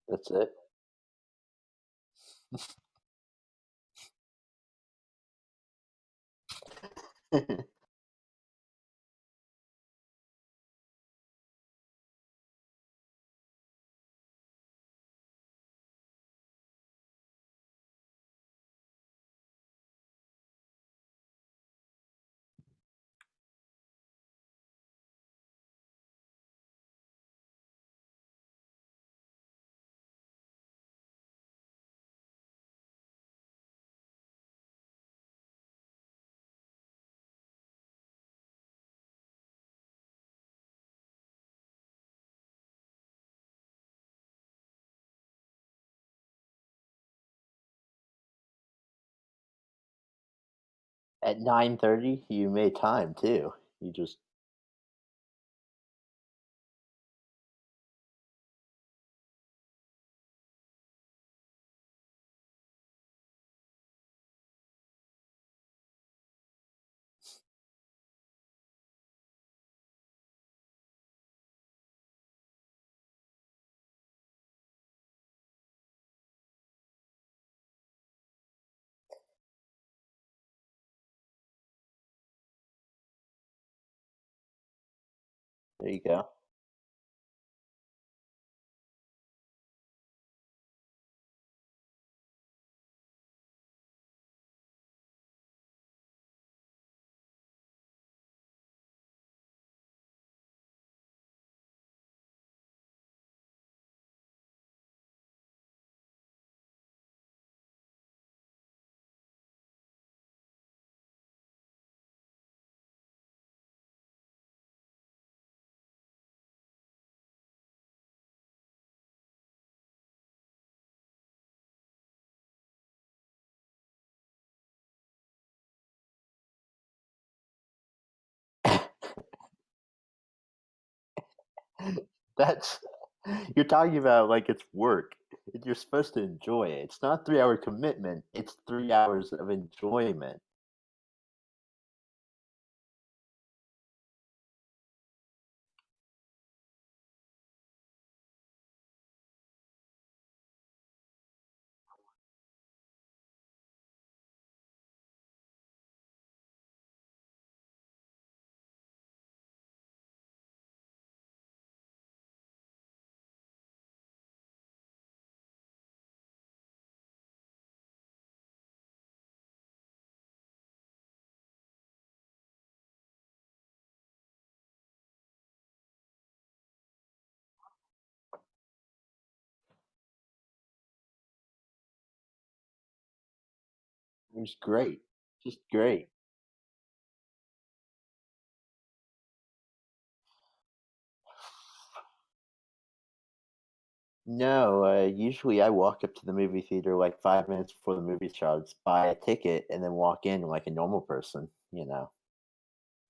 That's it. At 9:30, you made time too. You just there you go. That's you're talking about like it's work. You're supposed to enjoy it. It's not 3-hour commitment. It's 3 hours of enjoyment. It was great. Just great. No, usually I walk up to the movie theater like 5 minutes before the movie starts, buy a ticket, and then walk in like a normal person.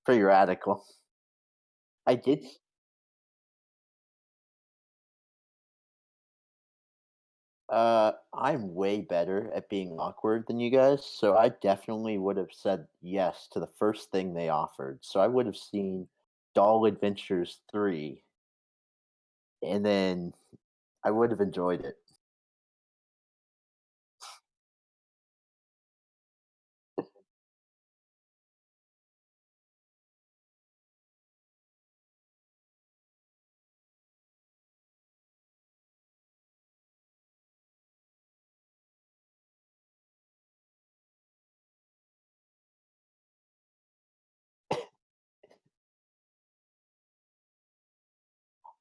Pretty radical. I did. I'm way better at being awkward than you guys, so I definitely would have said yes to the first thing they offered. So I would have seen Doll Adventures 3, and then I would have enjoyed it.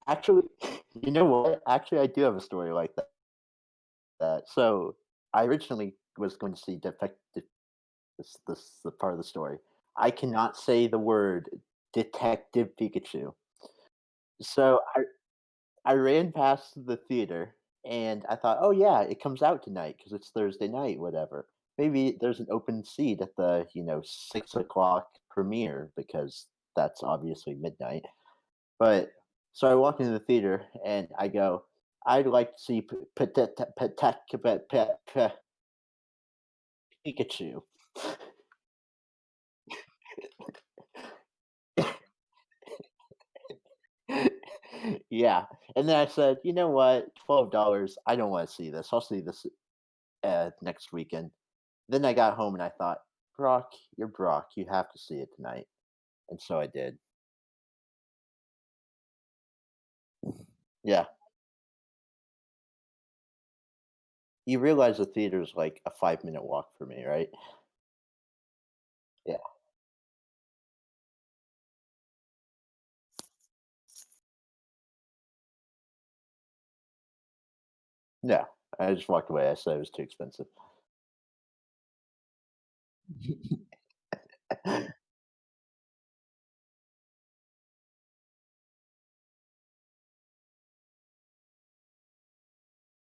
Actually, you know what? Actually, I do have a story like that. So I originally was going to see Defective. This the part of the story. I cannot say the word Detective Pikachu. So I ran past the theater And I thought, "Oh, yeah, it comes out tonight because it's Thursday night, whatever. Maybe there's an open seat at the, 6 o'clock premiere," because that's obviously midnight. But so I walk into the theater and I go, "I'd like to see Pikachu." Yeah, and then I said, "You know what? $12, I don't wanna see this. I'll see this, next weekend." Then I got home and I thought, "Brock, you're Brock. You have to see it tonight." And so I did. Yeah. You realize the theater's like a 5-minute walk for me, right? Yeah. No, I just walked away. I said it was too expensive.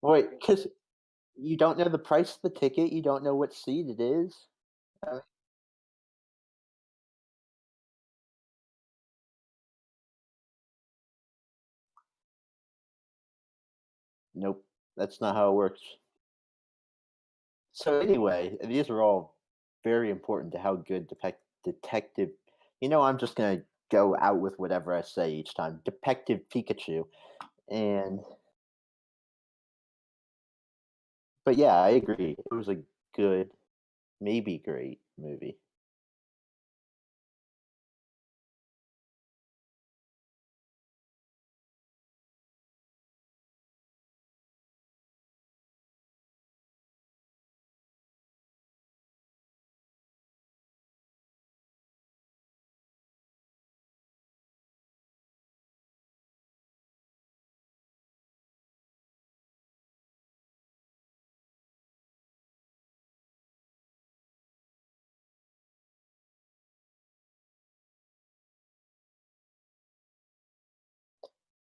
Wait, because you don't know the price of the ticket, you don't know what seat it is? Uh, nope, that's not how it works. So anyway, these are all very important to how good Detective I'm just gonna go out with whatever I say each time. Detective Pikachu, and but yeah, I agree. It was a good, maybe great movie.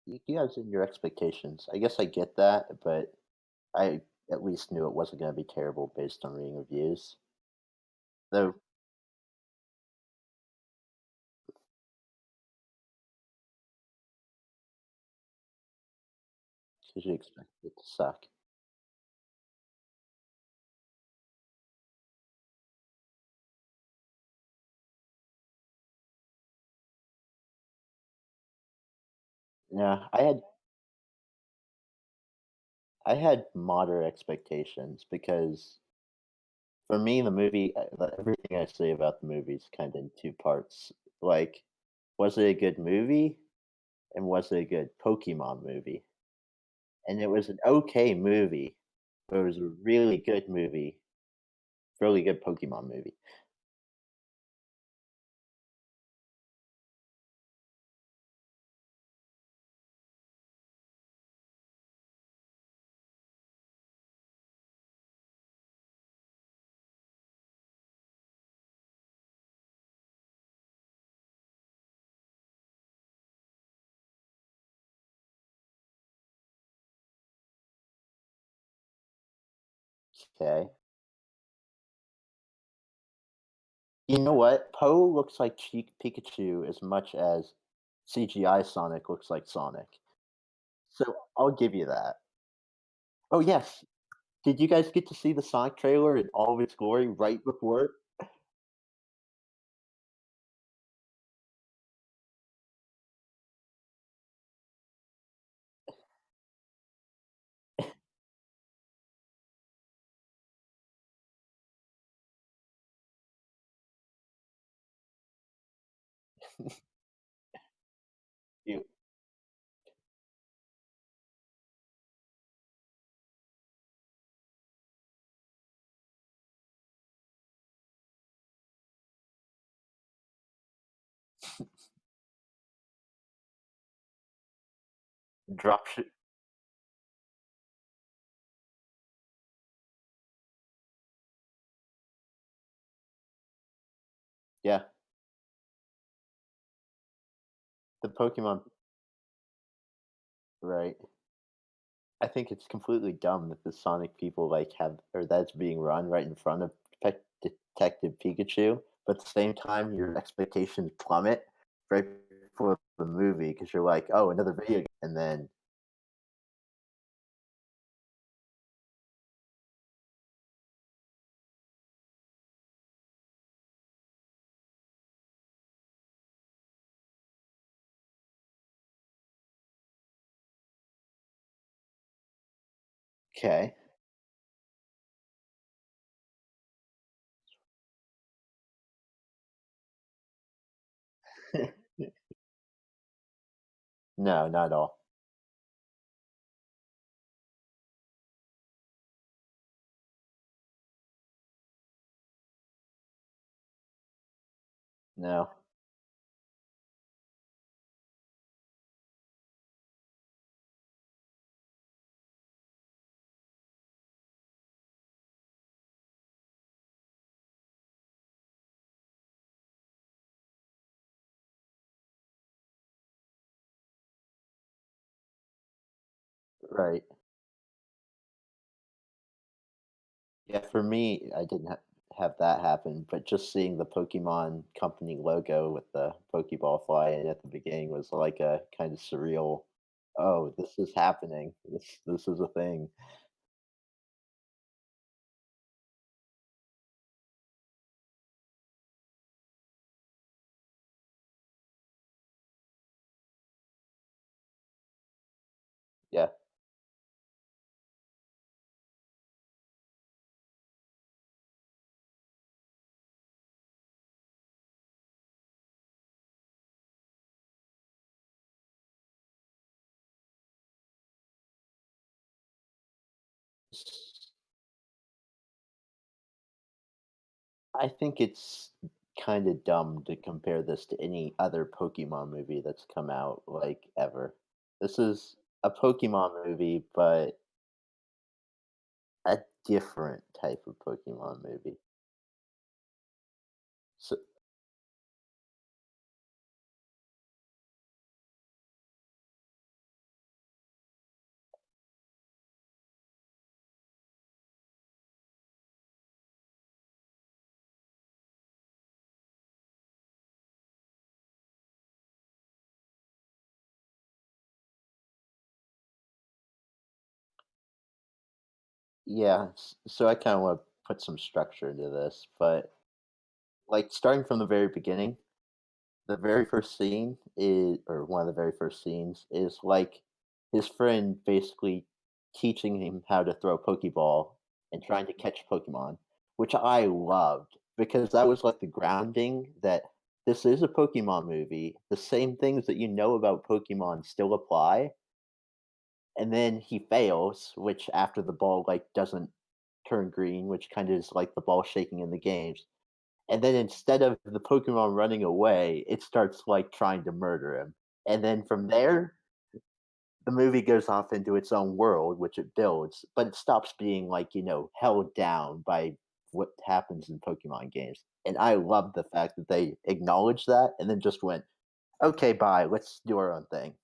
You guys and your expectations. I guess I get that, but I at least knew it wasn't gonna be terrible based on reading reviews. Though, because you expect it to suck. Yeah, I had moderate expectations because for me, the movie, everything I say about the movie is kind of in two parts. Like, was it a good movie, and was it a good Pokemon movie? And it was an okay movie, but it was a really good movie, really good Pokemon movie. Okay. You know what? Poe looks like Pikachu as much as CGI Sonic looks like Sonic. So I'll give you that. Oh, yes. Did you guys get to see the Sonic trailer in all of its glory right before? You drop sh Yeah, the Pokemon right. I think it's completely dumb that the Sonic people, like, have or that's being run right in front of Detective Pikachu, but at the same time, your expectations plummet right before the movie because 'cause you're like, "Oh, another video game," and then okay. No, not at all. No. Right. Yeah, for me, I didn't have that happen, but just seeing the Pokemon Company logo with the Pokeball flying at the beginning was like a kind of surreal, "Oh, this is happening. This is a thing." Yeah. I think it's kinda dumb to compare this to any other Pokemon movie that's come out, like, ever. This is a Pokemon movie, but a different type of Pokemon movie. So yeah, so I kinda wanna put some structure into this, but, like, starting from the very beginning, the very first scene is or one of the very first scenes is, like, his friend basically teaching him how to throw a Pokeball and trying to catch Pokemon, which I loved because that was, like, the grounding that this is a Pokemon movie, the same things that you know about Pokemon still apply, and then he fails, which after the ball, like, doesn't turn green, which kinda is like the ball shaking in the games, and then instead of the Pokemon running away, it starts, like, trying to murder him, and then from there, the movie goes off into its own world, which it builds, but it stops being, like, held down by what happens in Pokemon games, and I love the fact that they acknowledged that and then just went, "Okay, bye, let's do our own thing."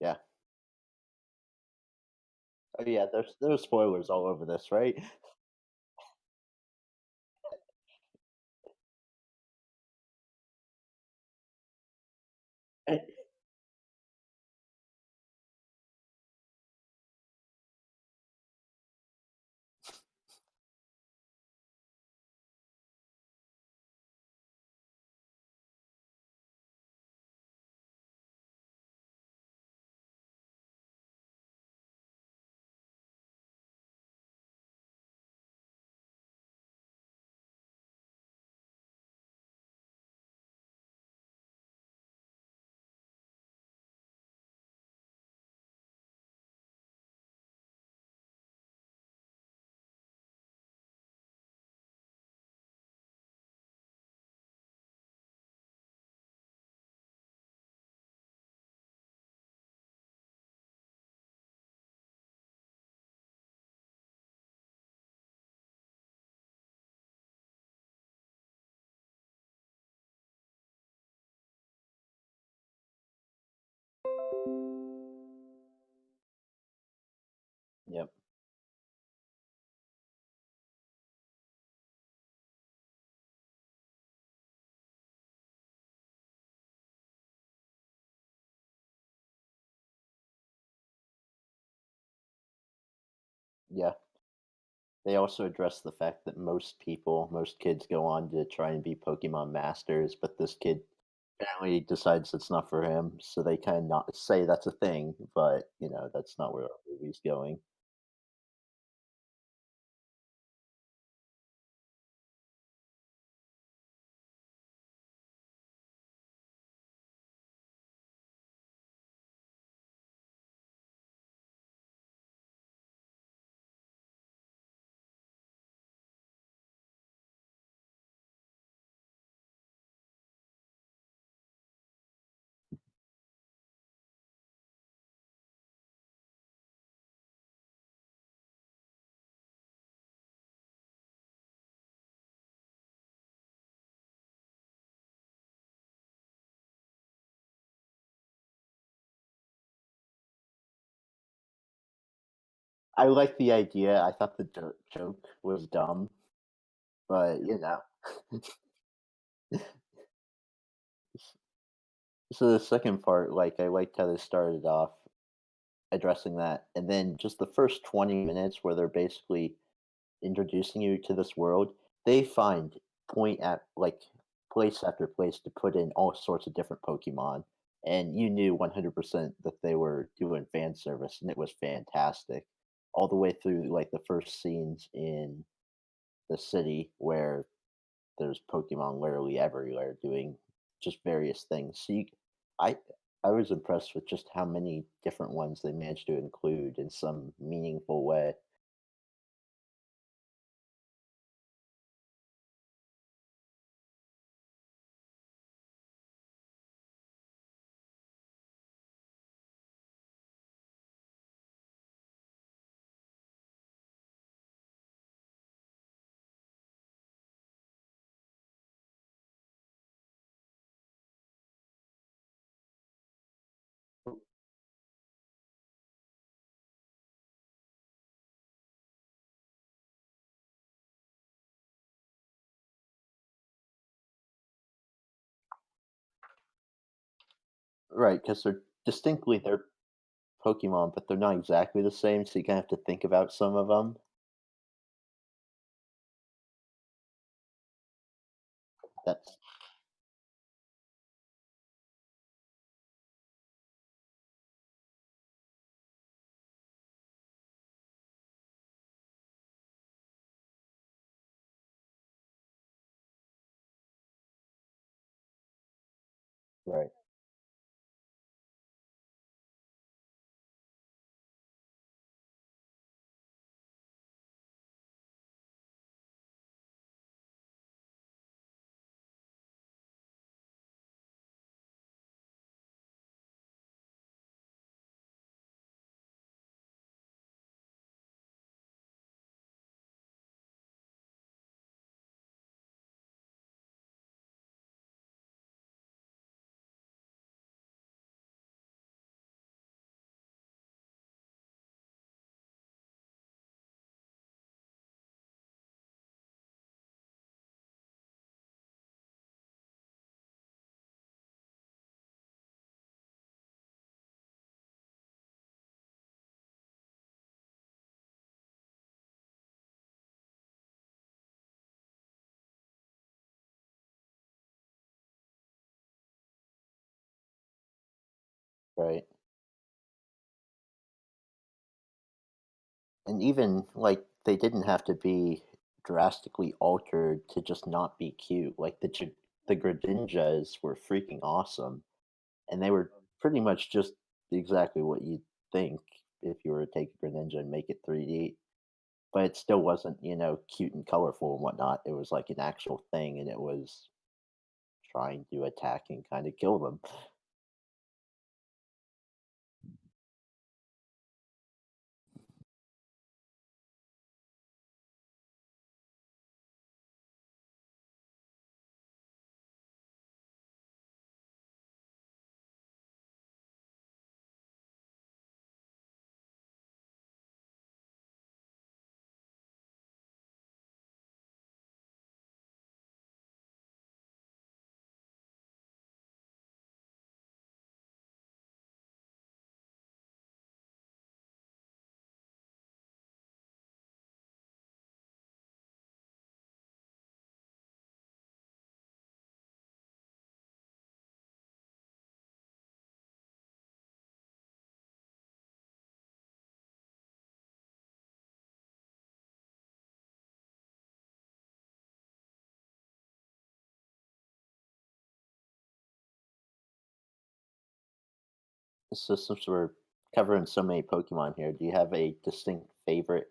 Yeah. Oh, yeah, there's spoilers all over this, right? Yeah. They also address the fact that most kids go on to try and be Pokemon masters, but this kid apparently decides it's not for him, so they kind of not say that's a thing, but that's not where our movie's going. I like the idea. I thought the joke was dumb, but So the second part, like I liked how they started off addressing that, and then just the first 20 minutes where they're basically introducing you to this world, they find point at like place after place to put in all sorts of different Pokemon. And you knew 100% that they were doing fan service, and it was fantastic. All the way through like the first scenes in the city where there's Pokemon literally everywhere doing just various things. I, I was impressed with just how many different ones they managed to include in some meaningful way. Right, because they're distinctly they're Pokemon, but they're not exactly the same, so you kinda have to think about some of them. That's right, right. And even, like, they didn't have to be drastically altered to just not be cute, like, the Greninjas were freaking awesome, and they were pretty much just exactly what you'd think if you were to take a Greninja and make it 3D, but it still wasn't, cute and colorful and whatnot, it was like an actual thing, and it was trying to attack and kinda kill them. So since we're covering so many Pokemon here, do you have a distinct favorite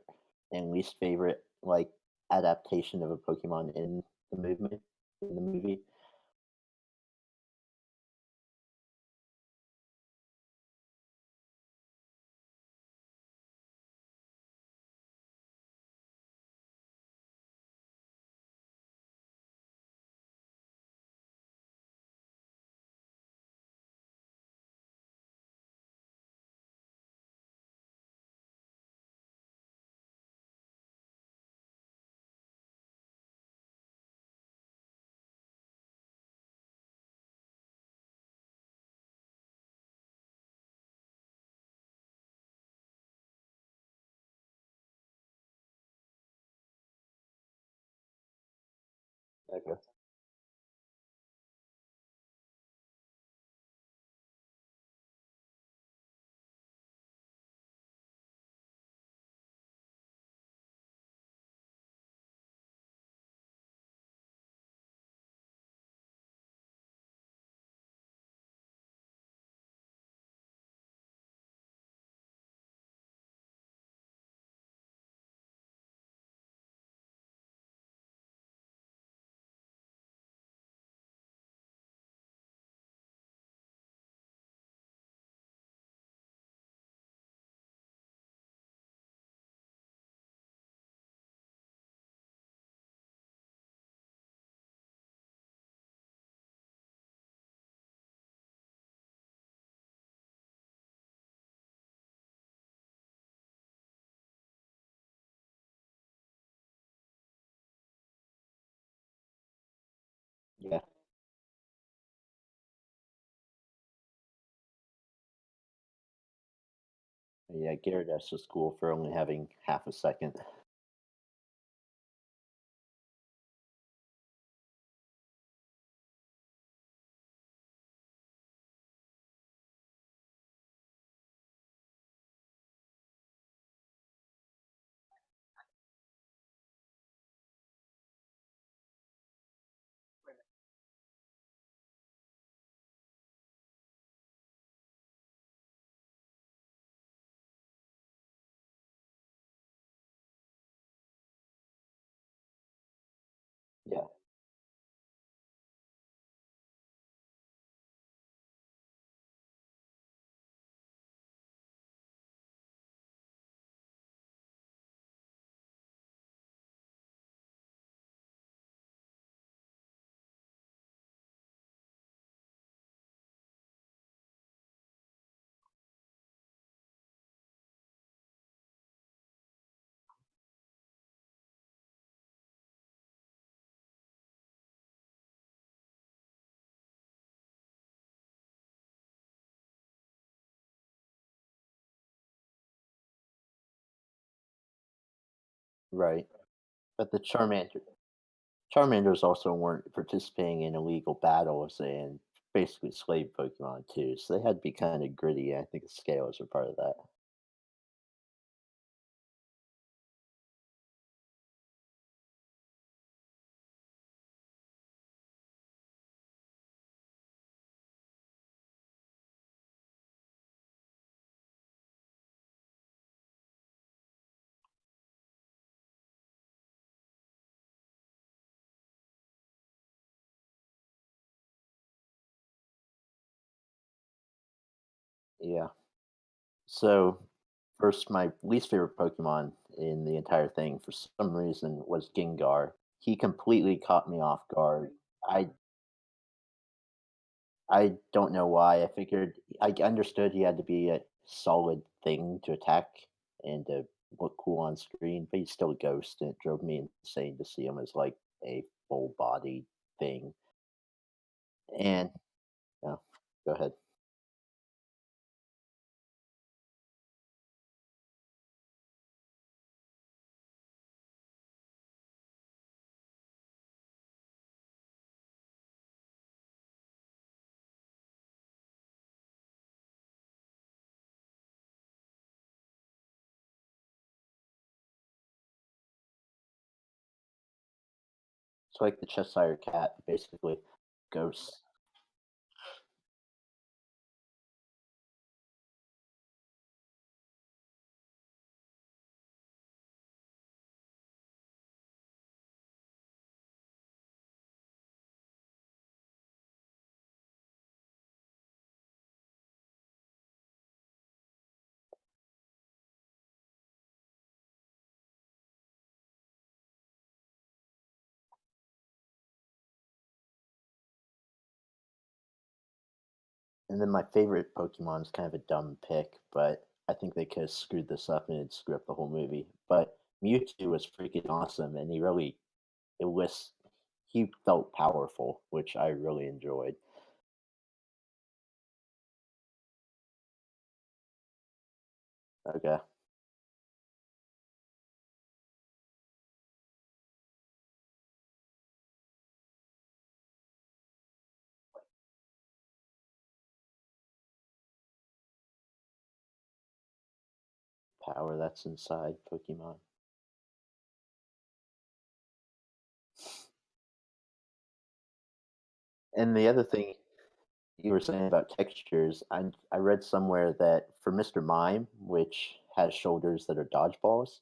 and least favorite like adaptation of a Pokemon in the movie? Okay. Yeah. Yeah, Gyarados was cool for only having half a second. Yeah. Right. But the Charmanders also weren't participating in illegal battles and basically slave Pokemon too, so they had to be kind of gritty. I think the scales are part of that. Yeah. So, first, my least favorite Pokemon in the entire thing, for some reason, was Gengar. He completely caught me off guard. I I don't know why. I figured I understood he had to be a solid thing to attack and to look cool on screen, but he's still a ghost, and it drove me insane to see him as like a full body thing. And yeah, go ahead. It's like the Cheshire Cat, basically. Ghosts. And then my favorite Pokemon is kind of a dumb pick, but I think they could have screwed this up and it'd screw up the whole movie. But Mewtwo was freaking awesome, and it was he felt powerful, which I really enjoyed. Okay, power that's inside Pokemon. And the other thing you were saying about textures, I read somewhere that for Mr. Mime, which has shoulders that are dodgeballs,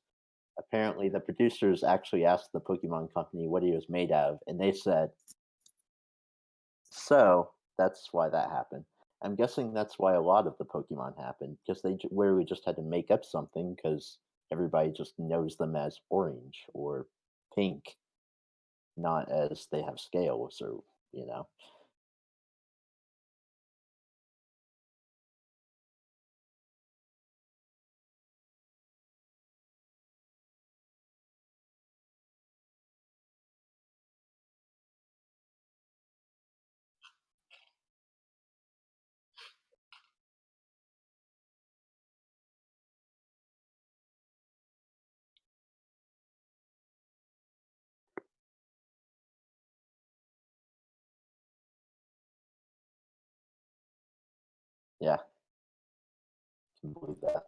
apparently the producers actually asked the Pokemon company what he was made out of, and they said, so that's why that happened. I'm guessing that's why a lot of the Pokemon happened, because literally just had to make up something because everybody just knows them as orange or pink, not as they have scales or, you know. Yeah, can believe that.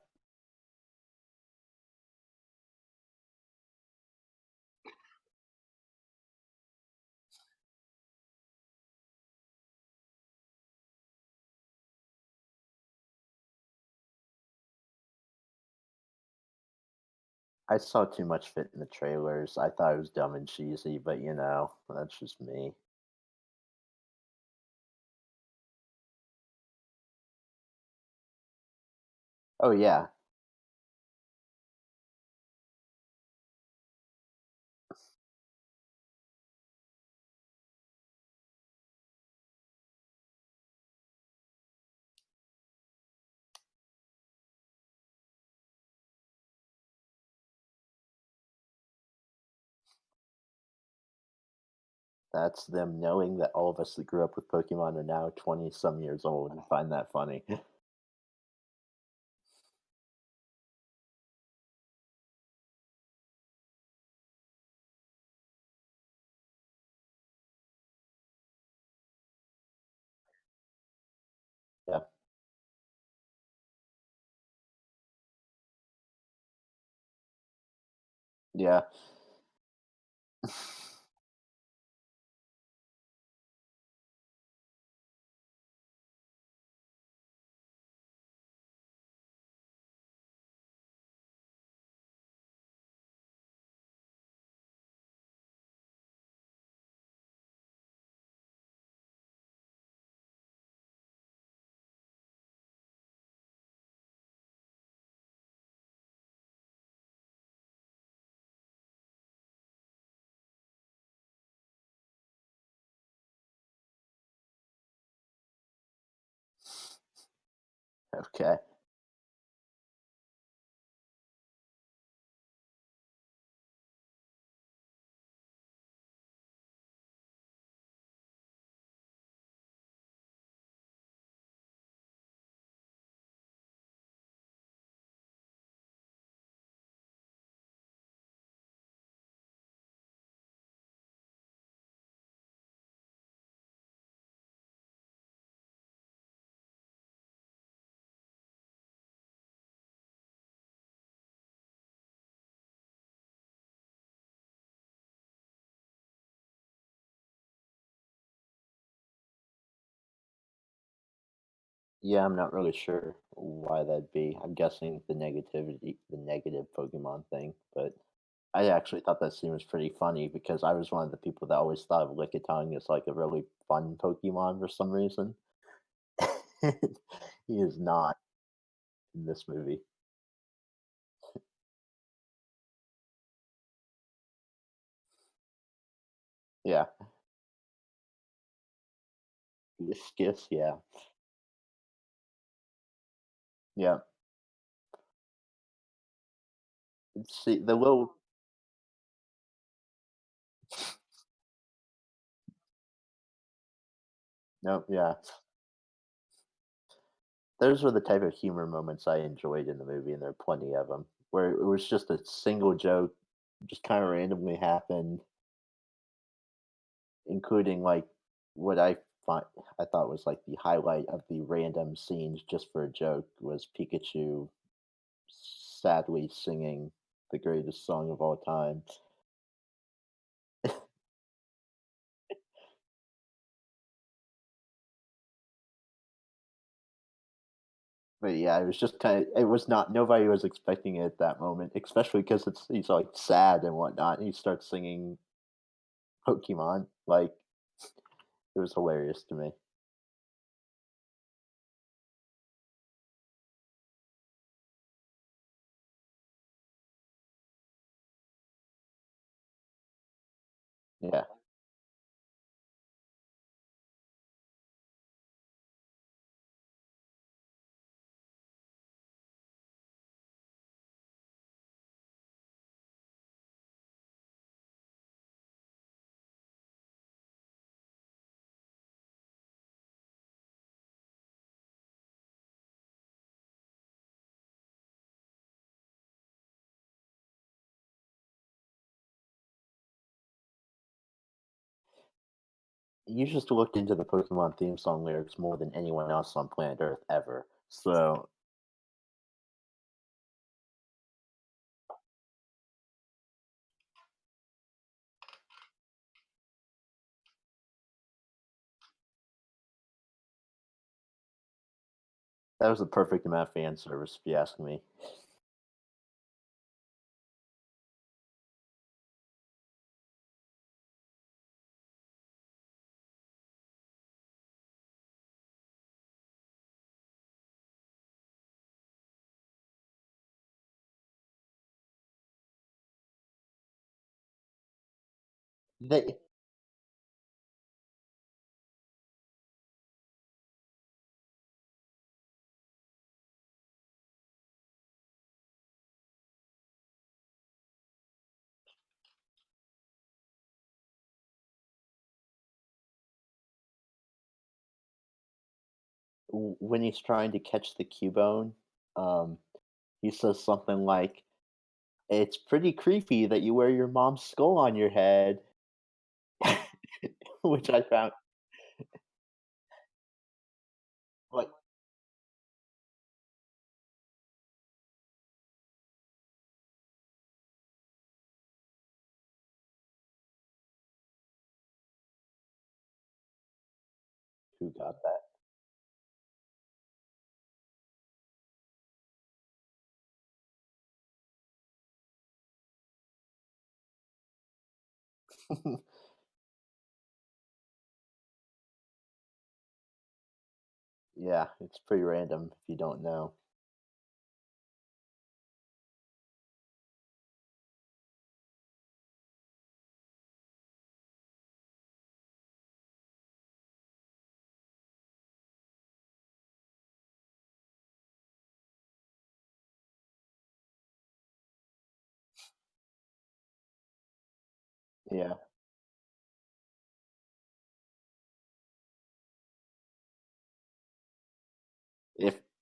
I saw too much fit in the trailers. I thought it was dumb and cheesy, but that's just me. Oh yeah, that's them knowing that all of us that grew up with Pokemon are now 20 some years old and find that funny. Yeah. Yeah. Okay. Yeah, I'm not really sure why that'd be. I'm guessing the negative Pokemon thing, but I actually thought that scene was pretty funny because I was one of the people that always thought of Lickitung as like a really fun Pokemon for some reason. He is not in this movie. Yeah. Skis, yeah. Yeah. See, the little no, yeah. Those were the type of humor moments I enjoyed in the movie, and there are plenty of them, where it was just a single joke just kinda randomly happened, including, like, what fi I thought was, like, the highlight of the random scenes just for a joke was Pikachu sadly singing the greatest song of all time. But yeah, it was just kinda it was not nobody was expecting it at that moment, especially because he's, like, sad and whatnot, and he starts singing Pokemon, like, it was hilarious to me. Yeah. You just looked into the Pokemon theme song lyrics more than anyone else on planet Earth ever, so that was the perfect amount of fan service, if you ask me. They when he's trying to catch the Cubone, um, he says something like, "It's pretty creepy that you wear your mom's skull on your head," which I found like, "Who got that?" Yeah, it's pretty random if you don't know. Yeah.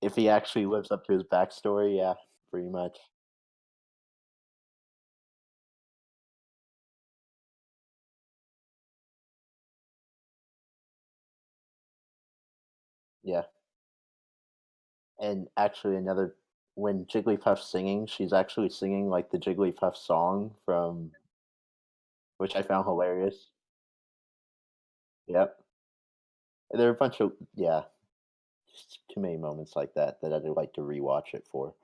If he actually lives up to his backstory, yeah, pretty much. Yeah. And actually another when Jigglypuff's singing, she's actually singing, like, the Jigglypuff song from which I found hilarious. Yep. There are a bunch of yeah, just too many moments like that that I'd like to rewatch it for.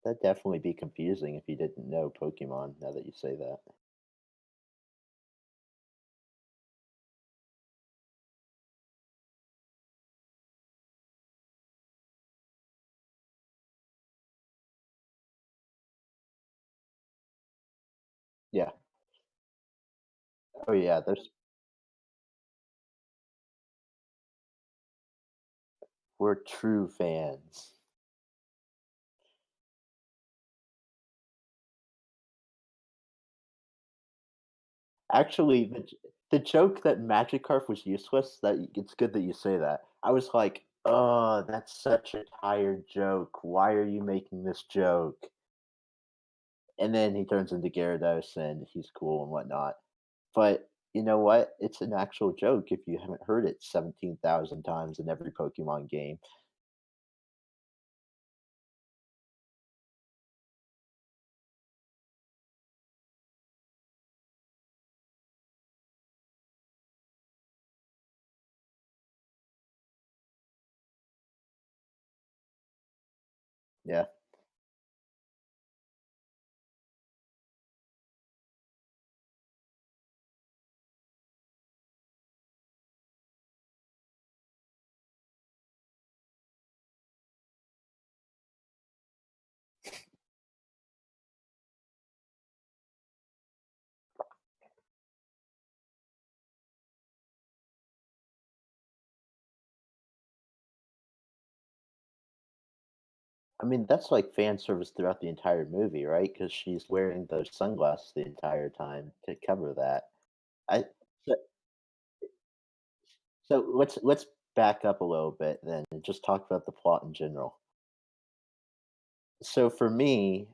That'd definitely be confusing if you didn't know Pokemon, now that you say that. Yeah. Oh, yeah, there's we're true fans. Actually, the joke that Magikarp was useless, that it's good that you say that. I was like, "Oh, that's such a tired joke. Why are you making this joke?" And then he turns into Gyarados, and he's cool and whatnot. But you know what? It's an actual joke if you haven't heard it 17,000 times in every Pokemon game. Yeah. I mean, that's like fan service throughout the entire movie, right? Because she's wearing those sunglasses the entire time to cover that. I so let's back up a little bit then and just talk about the plot in general. So for me,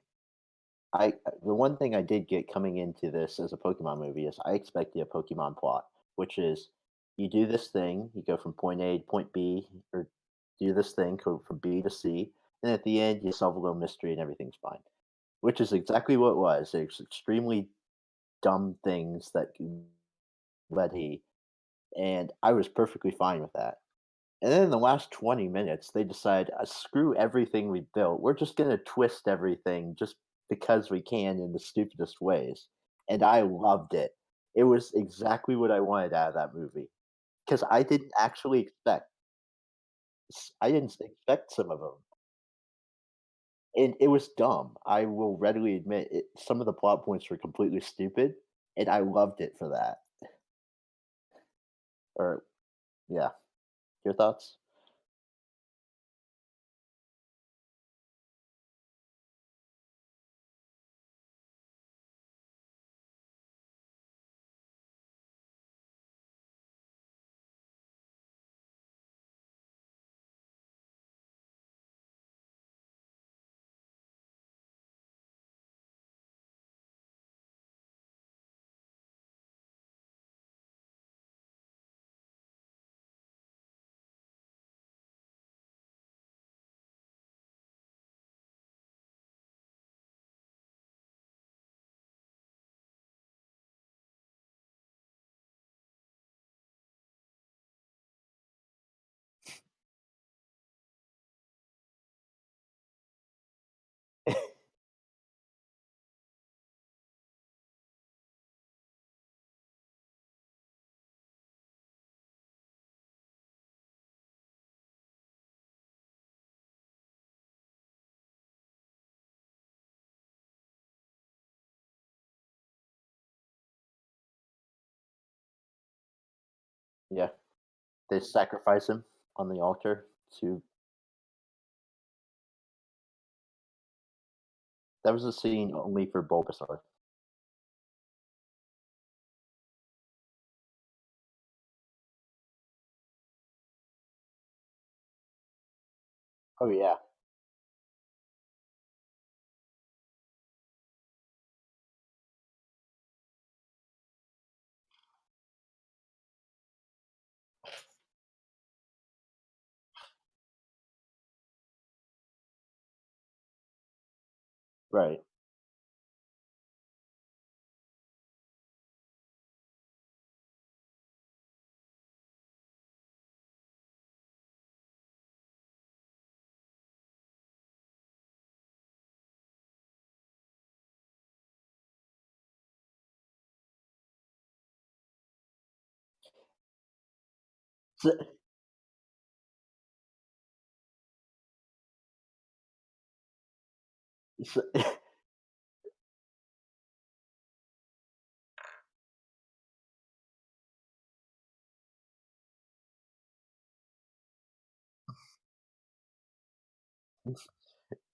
the one thing I did get coming into this as a Pokemon movie is I expected a Pokemon plot, which is you do this thing, you go from point A to point B, or do this thing, go from B to C, and at the end you solve a little mystery and everything's fine. Which is exactly what it was. It's extremely dumb things that led he, and I was perfectly fine with that. And then in the last 20 minutes, they decide, screw everything we built. We're just going to twist everything just because we can in the stupidest ways. And I loved it. It was exactly what I wanted out of that movie because I didn't expect some of them. And it was dumb. I will readily admit it. Some of the plot points were completely stupid, and I loved it for that. Or, yeah, your thoughts? Yeah, they sacrifice him on the altar to that was a scene only for Bulbasaur. Oh, yeah, right. So so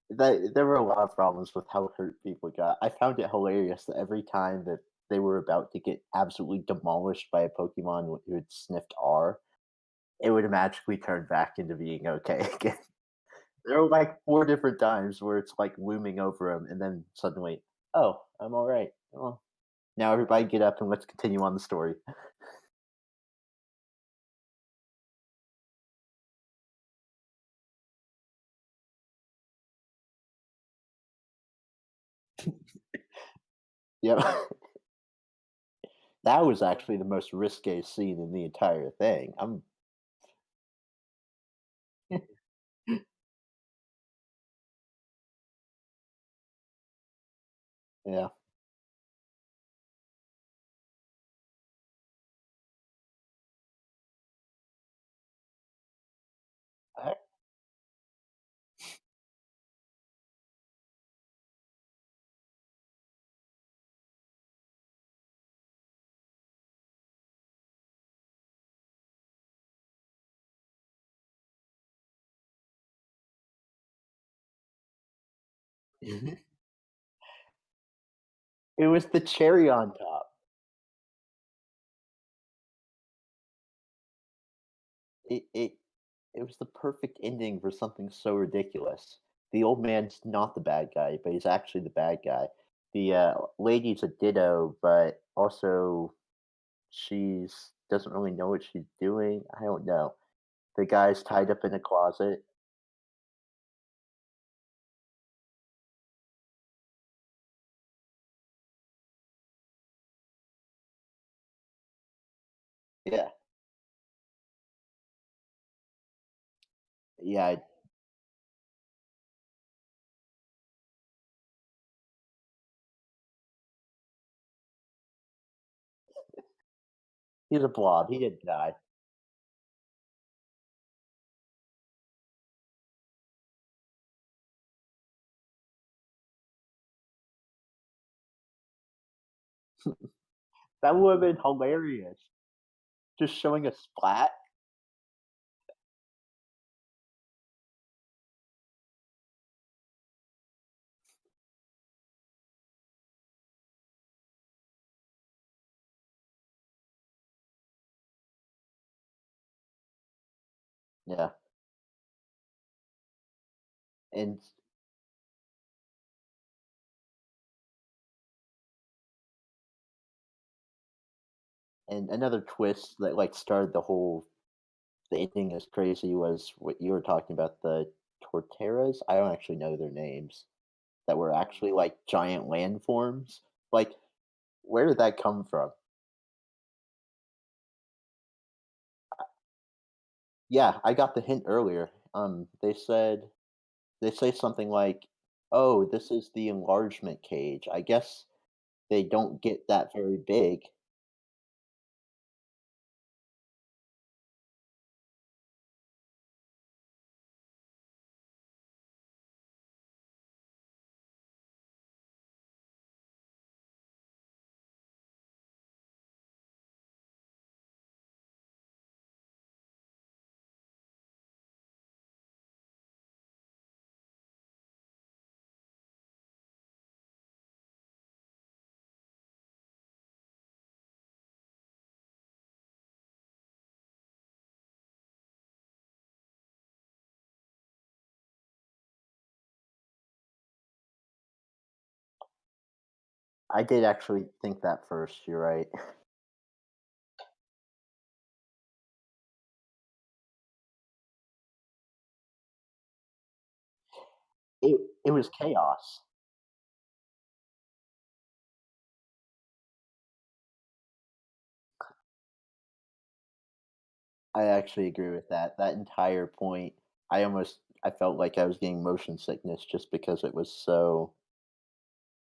There were a lot of problems with how hurt people got. I found it hilarious that every time that they were about to get absolutely demolished by a Pokemon who had sniffed R, it would magically turn back into being okay again. There were like 4 different times where it's like looming over him, and then suddenly, "Oh, I'm alright. Well, now everybody get up and let's continue on the story." Yep. That was actually the most risque scene in the entire thing. I'm yeah. I It was the cherry on top. It it was the perfect ending for something so ridiculous. The old man's not the bad guy, but he's actually the bad guy. The, lady's a ditto, but also she's doesn't really know what she's doing. I don't know. The guy's tied up in a closet. Yeah. Yeah, he's a blob. He didn't die. That would've been hilarious. Just showing a splat. Yeah, and another twist that, like, started the ending is crazy was what you were talking about, the Torteras? I don't actually know their names, that were actually, like, giant landforms. Like, where did that come from? Yeah, I got the hint earlier. They say something like, "Oh, this is the enlargement cage." I guess they don't get that very big. I did actually think that first, you're right. It was chaos. I actually agree with that. That entire point, I felt like I was getting motion sickness just because it was so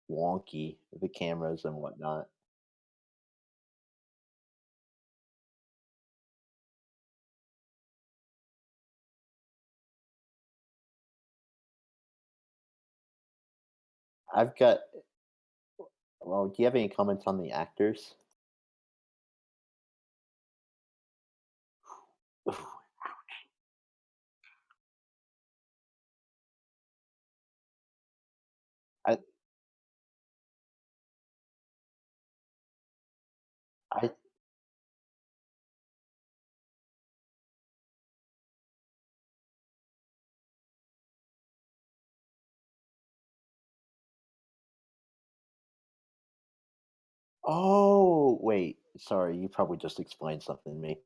wonky, the cameras and whatnot. I've got well, do you have any comments on the actors? Oh, wait, sorry, you probably just explained something to me.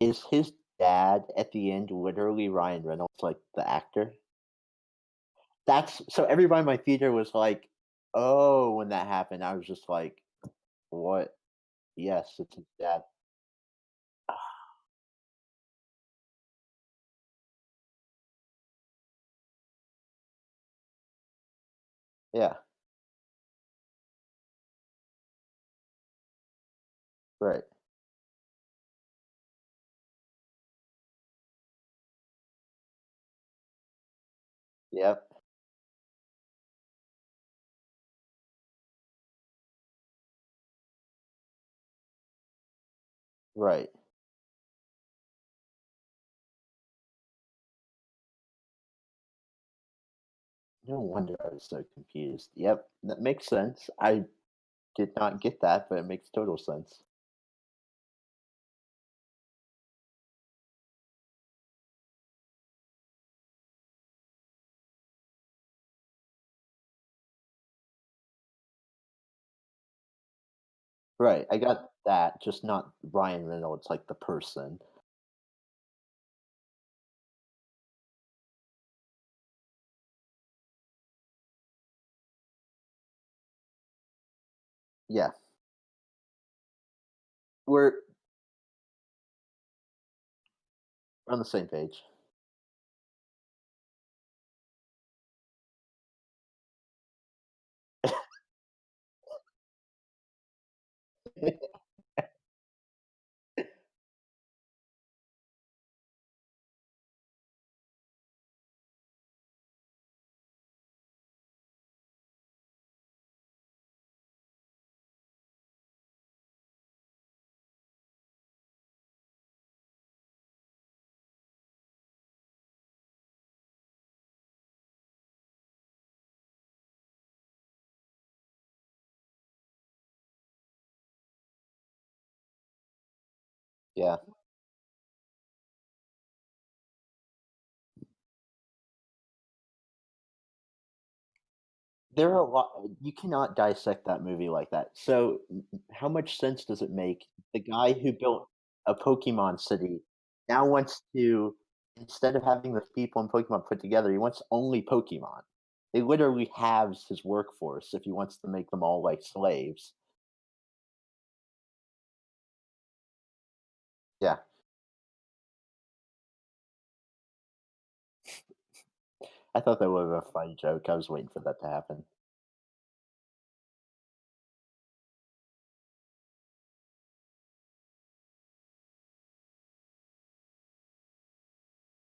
Is his dad at the end literally Ryan Reynolds, like, the actor? That's so everybody in my theater was like, "Oh," when that happened, I was just like, "What?" Yes, it's his dad. Yeah, right. Yep, right. No wonder I was so confused. Yep, that makes sense. I did not get that, but it makes total sense. Right, I got that, just not Ryan Reynolds, like, the person. Yeah, we're on the same page. Yeah. There are a lot you cannot dissect that movie like that. So, how much sense does it make the guy who built a Pokemon city now wants to instead of having the people in Pokemon put together, he wants only Pokemon. It literally halves his workforce if he wants to make them all like slaves. Yeah, I thought that was a funny joke. I was waiting for that to happen.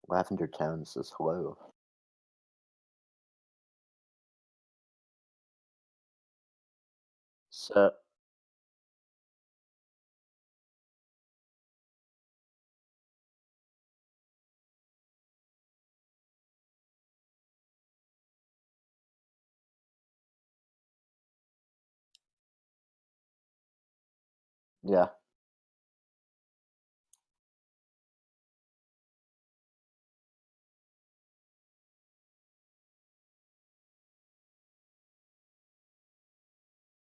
Lavender Town says hello. So, yeah,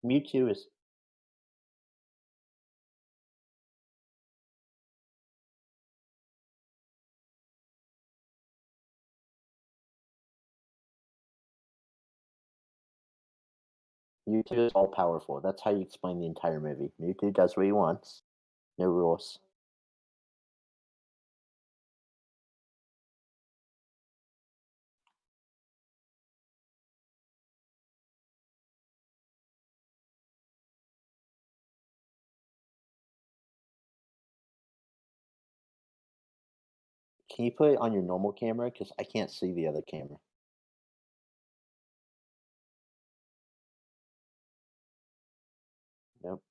Mewtwo is all powerful. That's how you explain the entire movie. Mewtwo does what he wants. No rules. Can you put it on your normal camera? Because I can't see the other camera. Nope.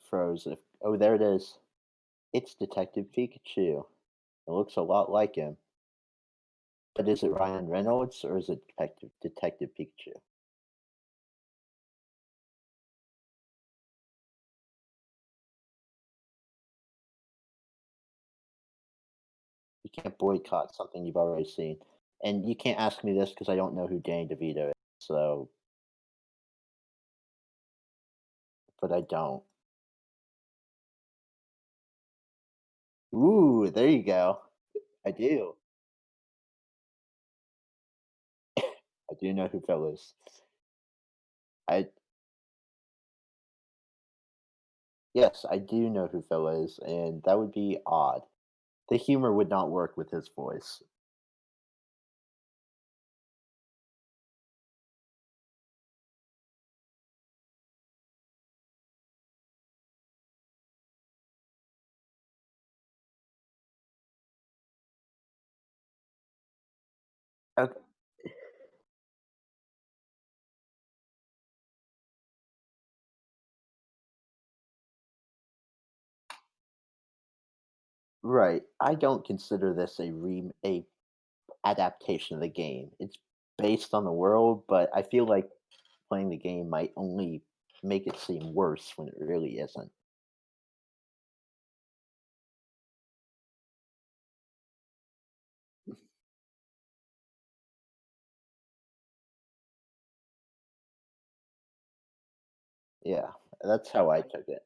Froze. Oh, there it is. It's Detective Pikachu. It looks a lot like him. But is it Ryan Reynolds or is it Detective Pikachu? You can't boycott something you've already seen. And you can't ask me this because I don't know who Danny DeVito is. So, but I don't. Ooh, there you go. I do. I do know who Phil is. I Yes, I do know who Phil is, and that would be odd. The humor would not work with his voice. Okay. Right. I don't consider this a adaptation of the game. It's based on the world, but I feel like playing the game might only make it seem worse when it really isn't. Yeah, that's how I took it.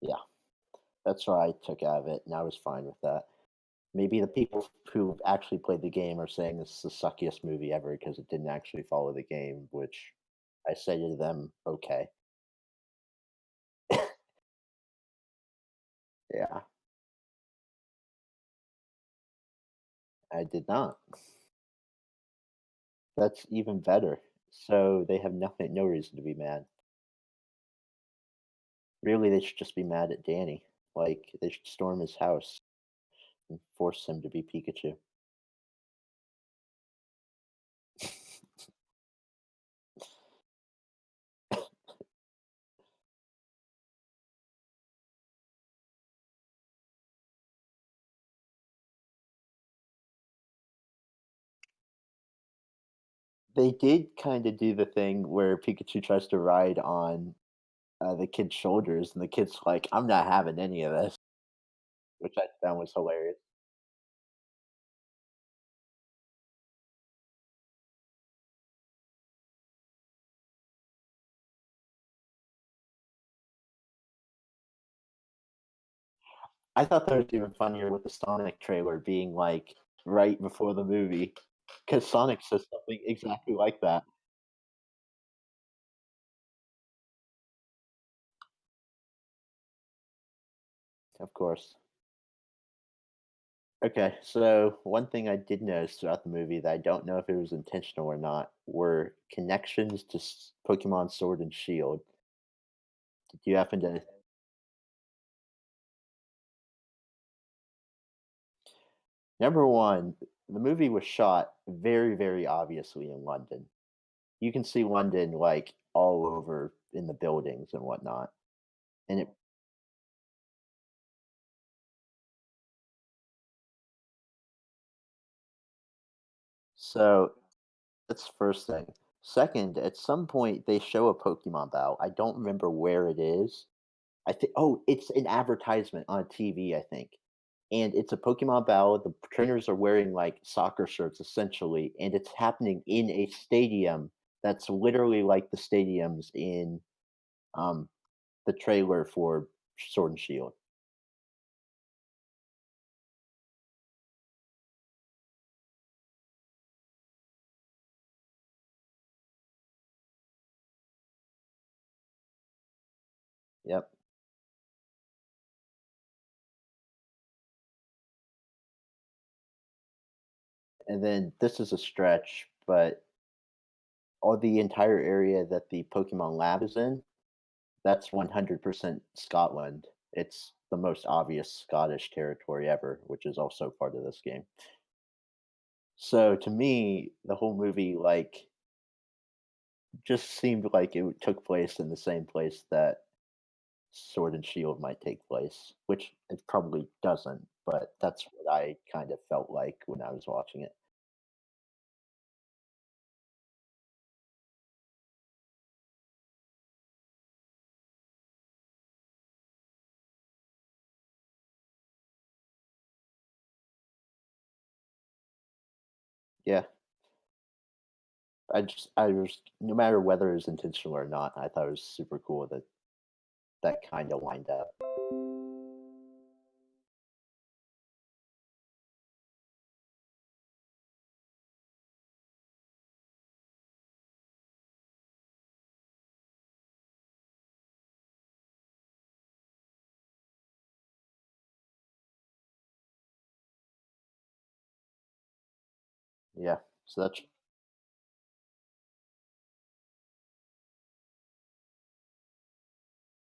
Yeah, that's what I took out of it, and I was fine with that. Maybe the people who actually played the game are saying this is the suckiest movie ever because it didn't actually follow the game, which I say to them, okay. Yeah, I did not. That's even better. So they have no reason to be mad. Really, they should just be mad at Danny. Like, they should storm his house and force him to be Pikachu. They did kinda do the thing where Pikachu tries to ride on, the kid's shoulders, and the kid's like, "I'm not having any of this," which I found was hilarious. I thought that was even funnier with the Sonic trailer being, like, right before the movie, because Sonic says something exactly like that. Of course. Okay, so one thing I did notice throughout the movie that I don't know if it was intentional or not were connections to Pokemon Sword and Shield. Did you happen to Number one, the movie was shot very, very obviously in London. You can see London like all over in the buildings and whatnot. And it so that's the first thing. Second, at some point they show a Pokemon battle. I don't remember where it is. I think it's an advertisement on TV, I think. And it's a Pokemon battle. The trainers are wearing like soccer shirts essentially, and it's happening in a stadium that's literally like the stadiums in um the trailer for Sword and Shield. Yep. And then this is a stretch, but all the entire area that the Pokemon lab is in, that's 100% Scotland. It's the most obvious Scottish territory ever, which is also part of this game. So to me, the whole movie like just seemed like it took place in the same place that Sword and Shield might take place, which it probably doesn't, but that's what I kind of felt like when I was watching it. Yeah, I was no matter whether it was intentional or not, I thought it was super cool that that kinda lined up. Yeah, so that's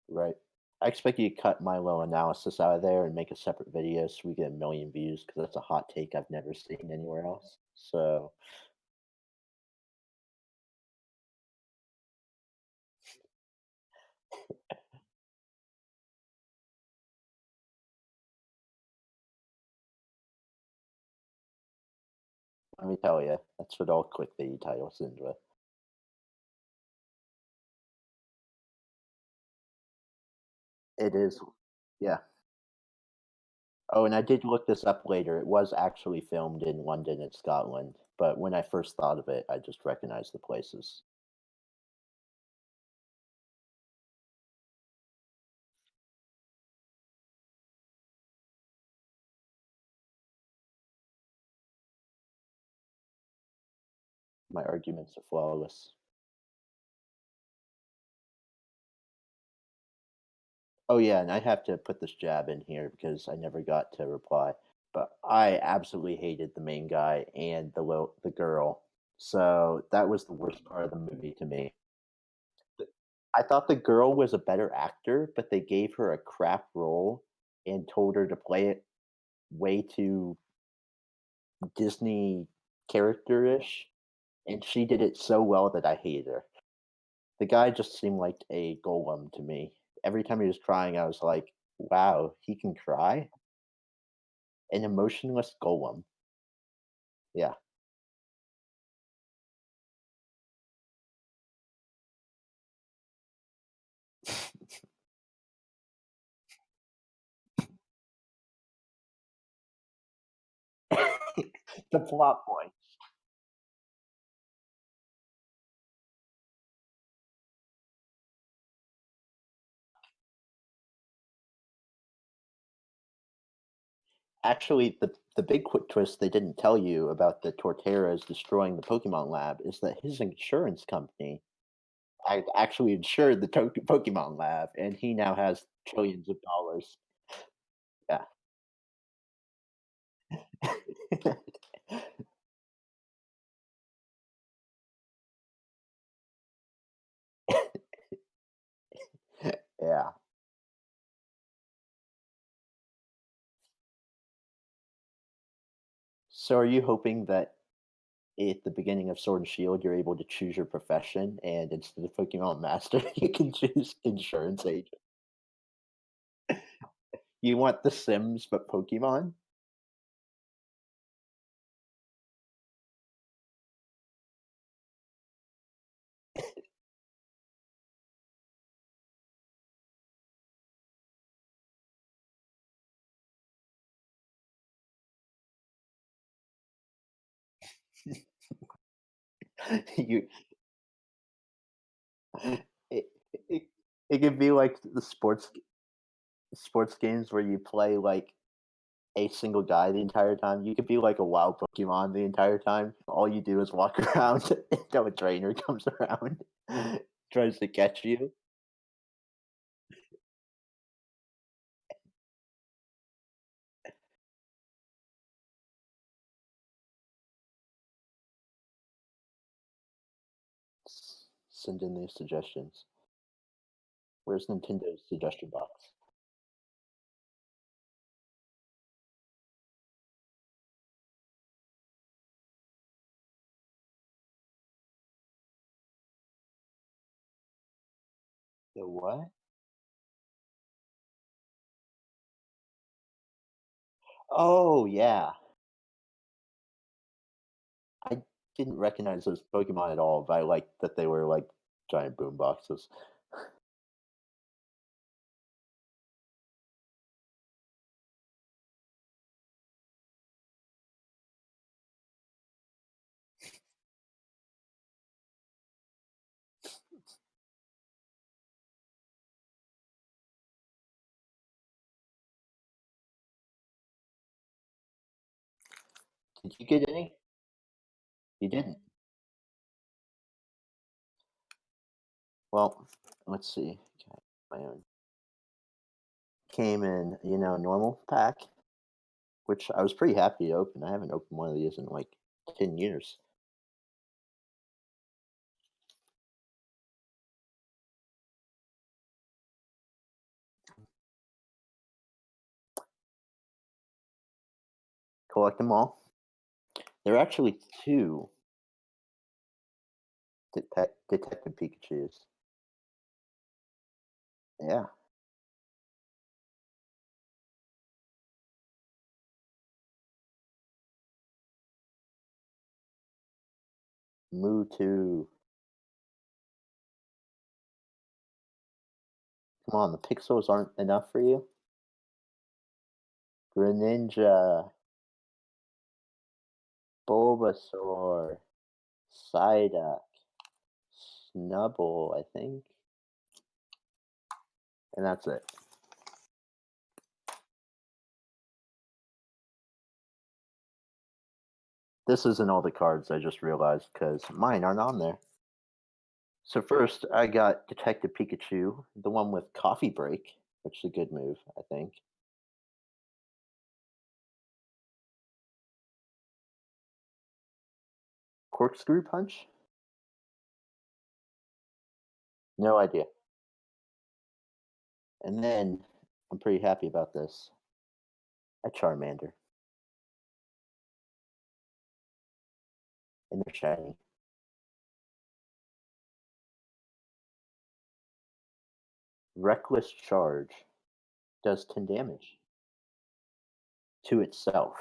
right. I expect you to cut my little analysis out of there and make a separate video so we get 1,000,000 views because that's a hot take I've never seen anywhere else. So, let me tell you, that's what all clickbaity titles end with. It is yeah. Oh, and I did look this up later. It was actually filmed in London and Scotland, but when I first thought of it, I just recognized the places. My arguments are flawless. Oh, yeah, and I have to put this jab in here because I never got to reply, but I absolutely hated the main guy and the girl. So, that was the worst part of the movie to me. Th I thought the girl was a better actor, but they gave her a crap role and told her to play it way too Disney character-ish, and she did it so well that I hated her. The guy just seemed like a golem to me. Every time he was crying, I was like, "Wow, he can cry? An emotionless golem." Yeah. The plot point. Actually, the big quick twist they didn't tell you about the Torterras destroying the Pokemon lab is that his insurance company actually insured the Pokemon lab, and he now has trillions of dollars. Yeah. Yeah. So are you hoping that at the beginning of Sword and Shield, you're able to choose your profession, and instead of Pokemon Master, you can choose insurance agent? You want The Sims, but Pokemon? You it it it could be like the sports games where you play, like, a single guy the entire time. You could be like a wild Pokemon the entire time. All you do is walk around until a trainer comes around, tries to catch you. Send in these suggestions. Where's Nintendo's suggestion box? The what? Oh, yeah. I didn't recognize those Pokemon at all, but I liked that they were, like, giant boom boxes. Did you get any? You didn't. Well, let's see. Okay, my own came in, normal pack, which I was pretty happy to open. I haven't opened one of these in like 10 years. Collect them all. There are actually two Detective Pikachus. Yeah, Mewtwo. Come on, the pixels aren't enough for you? Greninja, Bulbasaur, Psyduck, Snubble, I think, and that's it. This isn't all the cards, I just realized, because mine aren't on there. So first, I got Detective Pikachu, the one with Coffee Break, which is a good move, I think. Corkscrew Punch? No idea. And then, I'm pretty happy about this, a Charmander, and they're shiny. Reckless Charge does 10 damage to itself.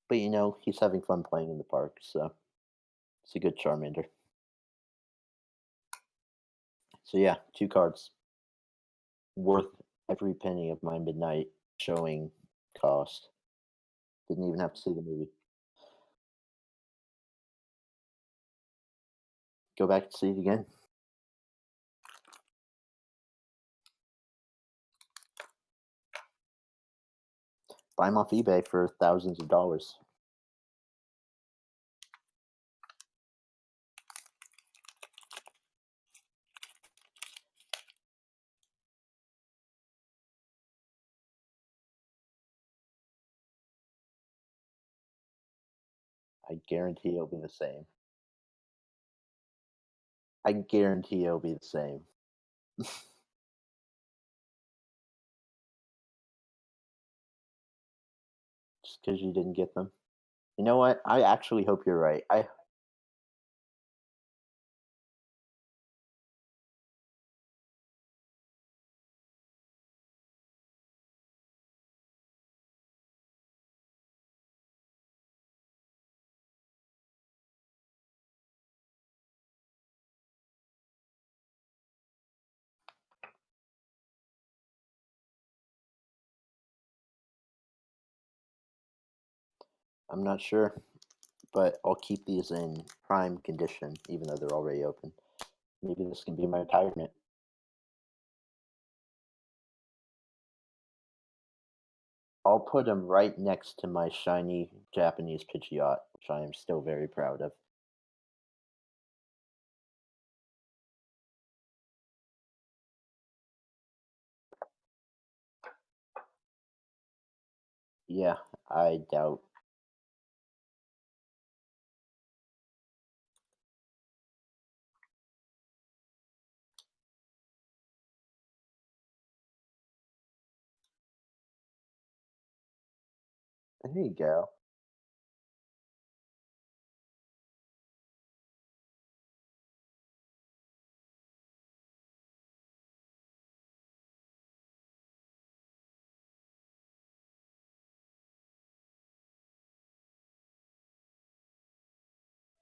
But he's having fun playing in the park, so it's a good Charmander. So yeah, two cards. Worth every penny of my midnight showing cost. Didn't even have to see the movie. Go back and see it again. Buy them off eBay for thousands of dollars. I guarantee it'll be the same. I guarantee it'll be the same. Just because you didn't get them. You know what? I actually hope you're right. I'm not sure, but I'll keep these in prime condition, even though they're already open. Maybe this can be my retirement. I'll put them right next to my shiny Japanese Pidgeot, which I am still very proud of. Yeah, I doubt. There you go.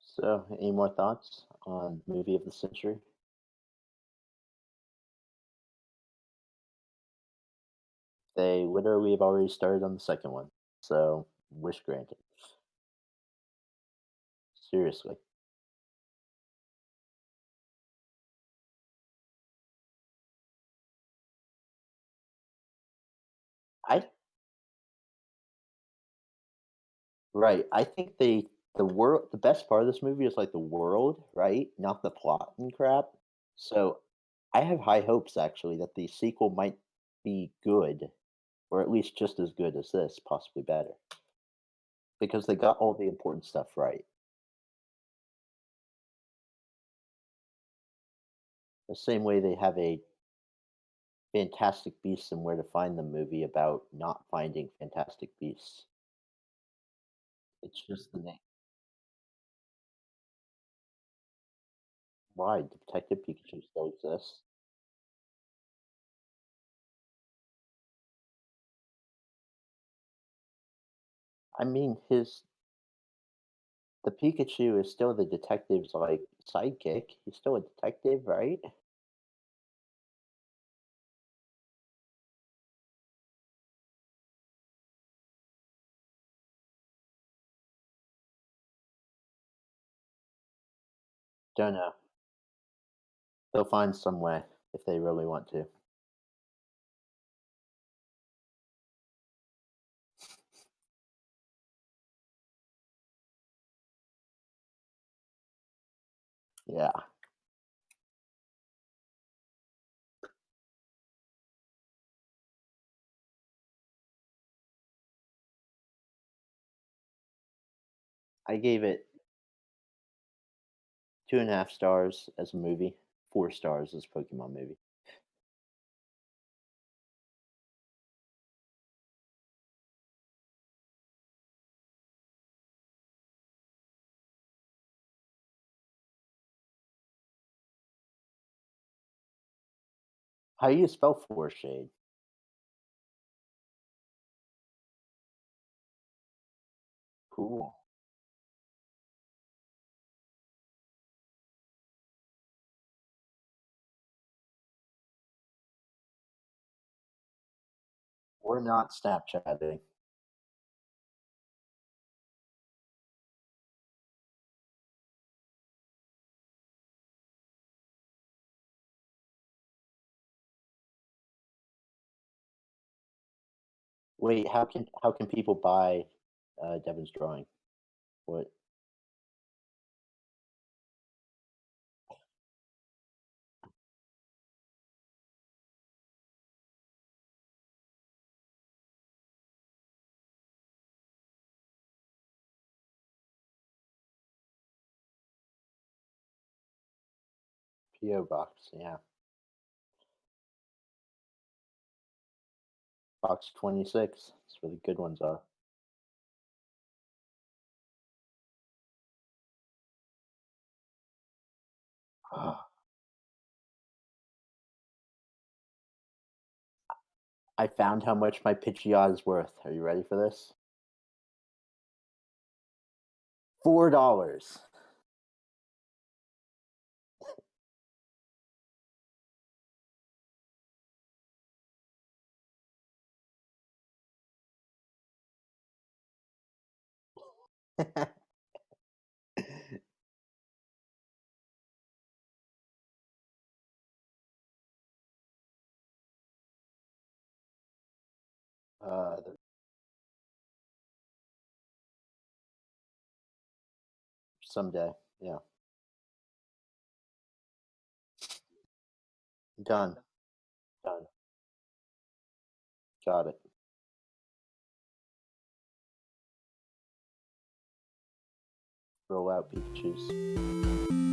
So, any more thoughts on movie of the century? They literally have already started on the second one. So, wish granted. Seriously. I Right. I think the best part of this movie is like the world, right? Not the plot and crap. So I have high hopes actually that the sequel might be good, or at least just as good as this, possibly better, because they got all the important stuff right. The same way they have a Fantastic Beasts and Where to Find Them movie about not finding fantastic beasts. It's just the name. Why? Detective Pikachu still exists. I mean, his the Pikachu is still the detective's, like, sidekick. He's still a detective, right? Don't know. They'll find some way if they really want to. Yeah. I gave it 2.5 stars as a movie, 4 stars as a Pokemon movie. How do you spell Fourshade? Cool. We're not Snapchatting. Wait, how can people buy, Devin's drawing? What? PO Box, yeah. Box 26. That's where the good ones are. I found how much my Pidgeot is worth. Are you ready for this? $4. The someday, yeah. Done, done. Got it. Roll out Pikachus.